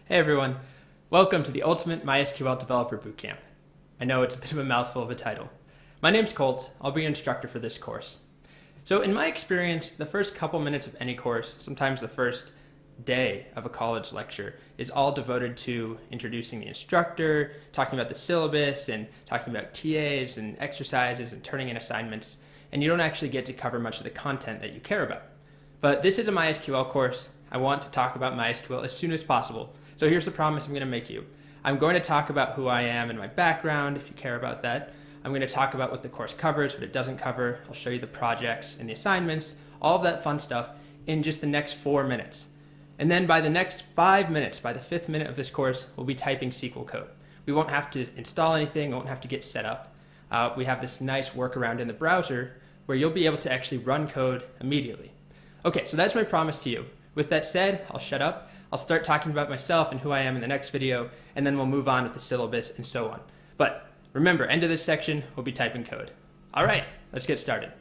Hey everyone, welcome to the Ultimate MySQL Developer Bootcamp. I know it's a bit of a mouthful of a title. My name's Colt, I'll be your instructor for this course. So in my experience, the first couple minutes of any course, sometimes the first day of a college lecture, is all devoted to introducing the instructor, talking about the syllabus, and talking about TAs and exercises and turning in assignments, and you don't actually get to cover much of the content that you care about. But this is a MySQL course. I want to talk about MySQL as soon as possible. So here's the promise I'm going to make you. I'm going to talk about who I am and my background, if you care about that. I'm going to talk about what the course covers, what it doesn't cover. I'll show you the projects and the assignments, all of that fun stuff in just the next 4 minutes. And then by the next 5 minutes, by the 5th minute of this course, we'll be typing SQL code. We won't have to install anything, we won't have to get set up. We have this nice workaround in the browser where you'll be able to actually run code immediately. Okay, so that's my promise to you. With that said, I'll shut up. I'll start talking about myself and who I am in the next video, and then we'll move on with the syllabus and so on. But remember, end of this section, we'll be typing code. All right, let's get started.